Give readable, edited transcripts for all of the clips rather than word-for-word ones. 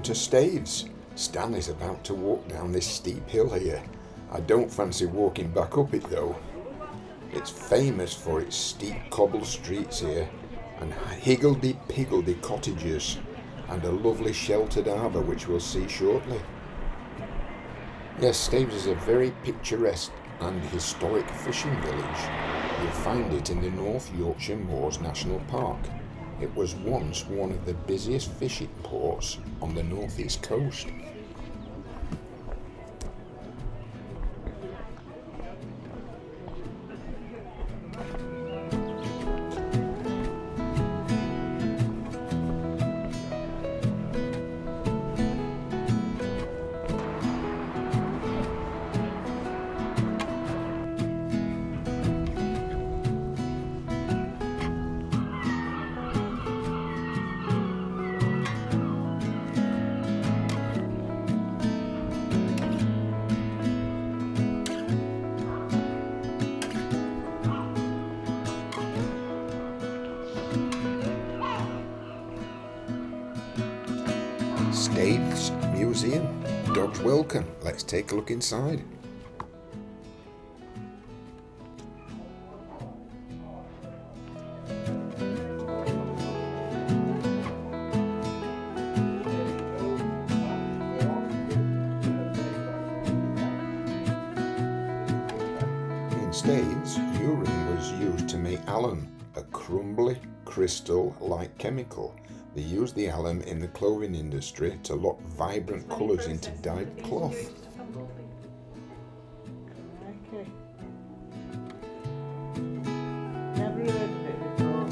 to Staithes. Stanley's about to walk down this steep hill here. I don't fancy walking back up it though. It's famous for its steep cobbled streets here, and higgledy-piggledy cottages, and a lovely sheltered arbour which we'll see shortly. Yes, Staithes is a very picturesque and historic fishing village. You'll find it in the North Yorkshire Moors National Park. It was once one of the busiest fishing ports on the northeast coast. Staithes Museum. Dogs welcome. Let's take a look inside. In Staithes, urine was used to make alum, a crumbly, crystal-like chemical. They used the alum in the clothing industry to lock vibrant colours into dyed cloth. Okay. Never heard of it before.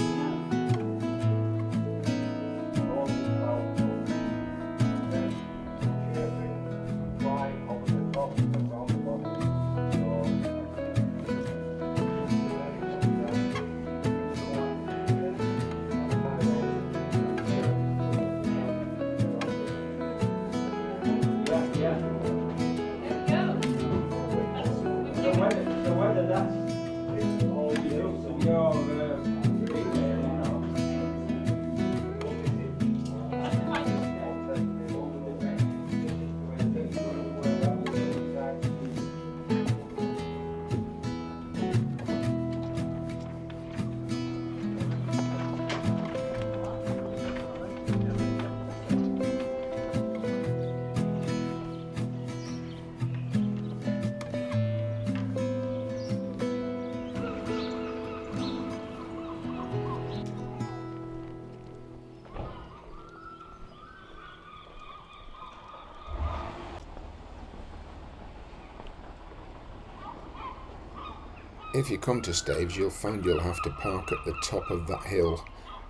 If you come to Staithes, you'll find you'll have to park at the top of that hill.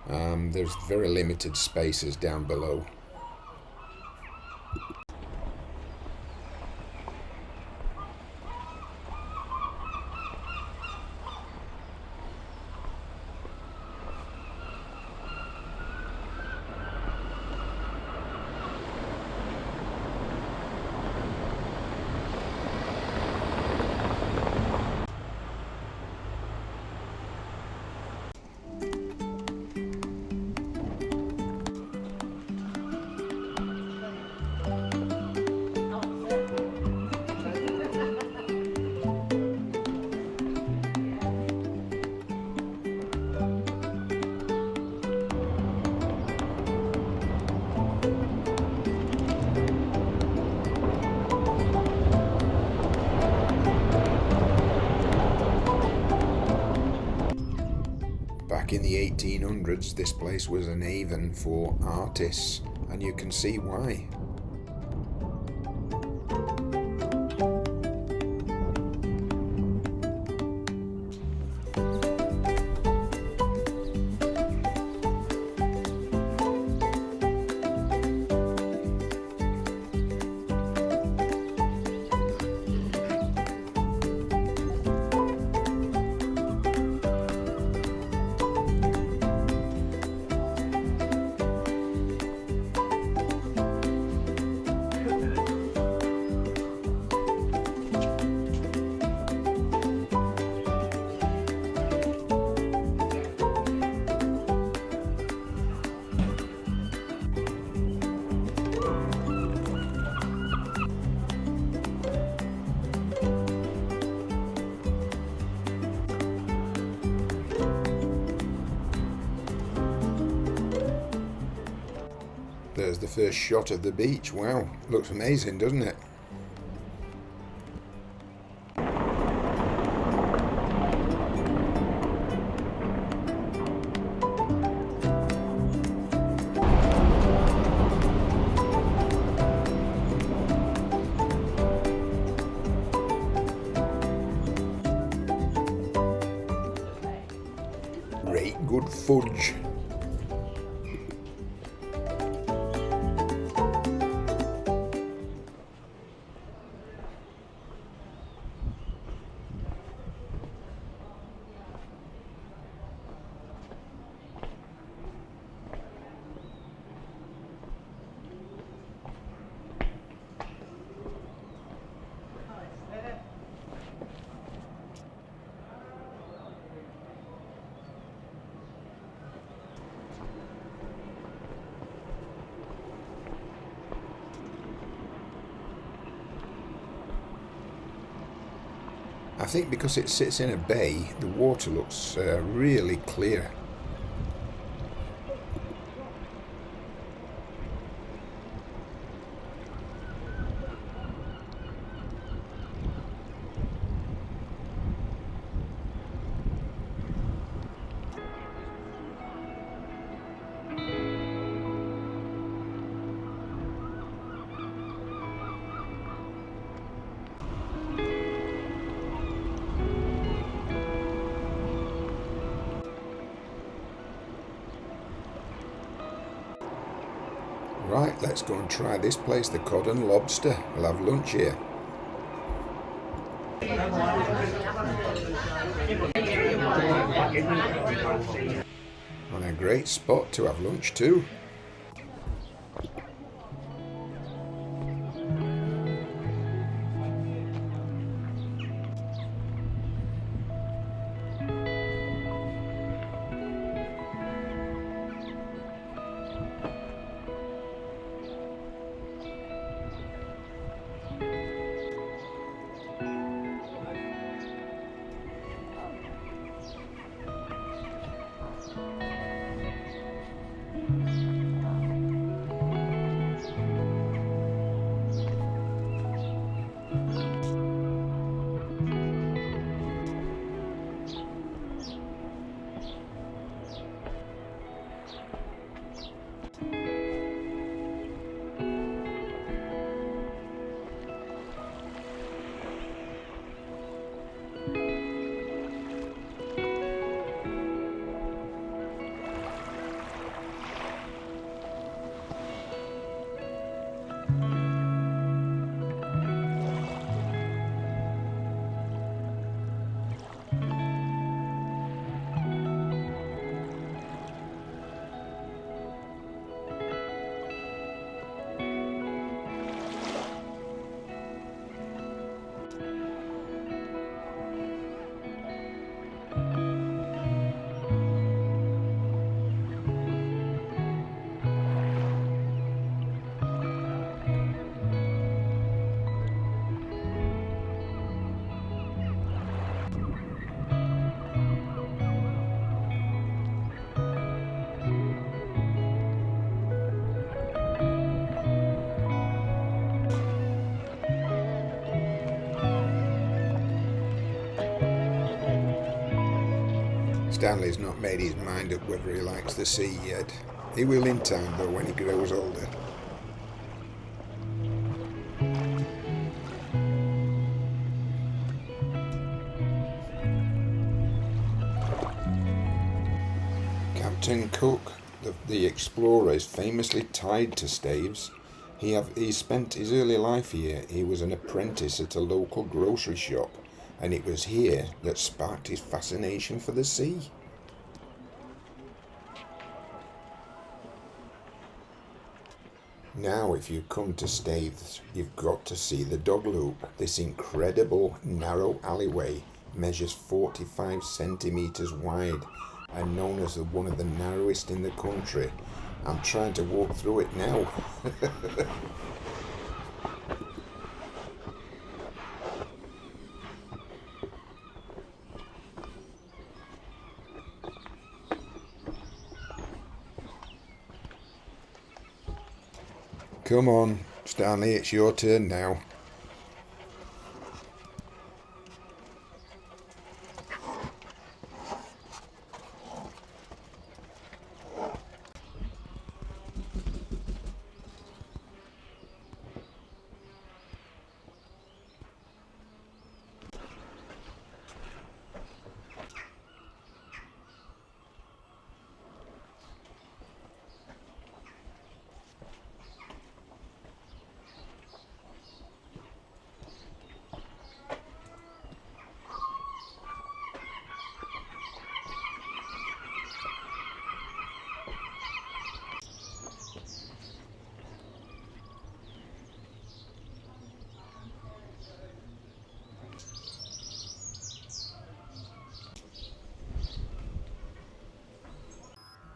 There's very limited spaces down below. Back in the 1800s, this place was an haven for artists, and you can see why. there's the first shot of the beach. Wow, looks amazing, doesn't it? Great good fudge. I think because it sits in a bay, the water looks really clear. Right, let's go and try this place, the Cod and Lobster. We'll have lunch here. And a great spot to have lunch too. Stanley's not made his mind up whether he likes the sea yet. He will in time though when he grows older. Captain Cook, the explorer, is famously tied to Staithes. He spent his early life here. He was an apprentice at a local grocery shop, and it was here that sparked his fascination for the sea. Now, if you come to Staithes, you've got to see the dog loop. This incredible narrow alleyway measures 45 centimetres wide and known as one of the narrowest in the country. I'm trying to walk through it now. Come on, Stanley, it's your turn now.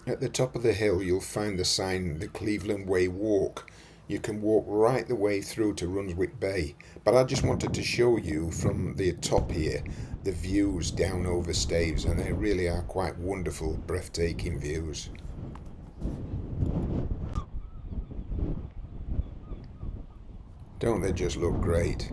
At the top of the hill you'll find the sign, the Cleveland Way Walk. You can walk right the way through to Runswick Bay, but I just wanted to show you from the top here the views down over Staithes, and they really are quite wonderful, breathtaking views. Don't they just look great?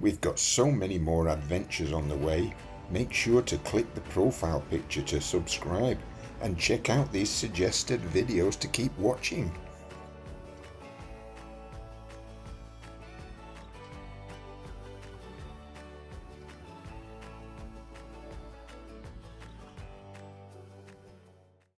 We've got so many more adventures on the way. Make sure to click the profile picture to subscribe and check out these suggested videos to keep watching.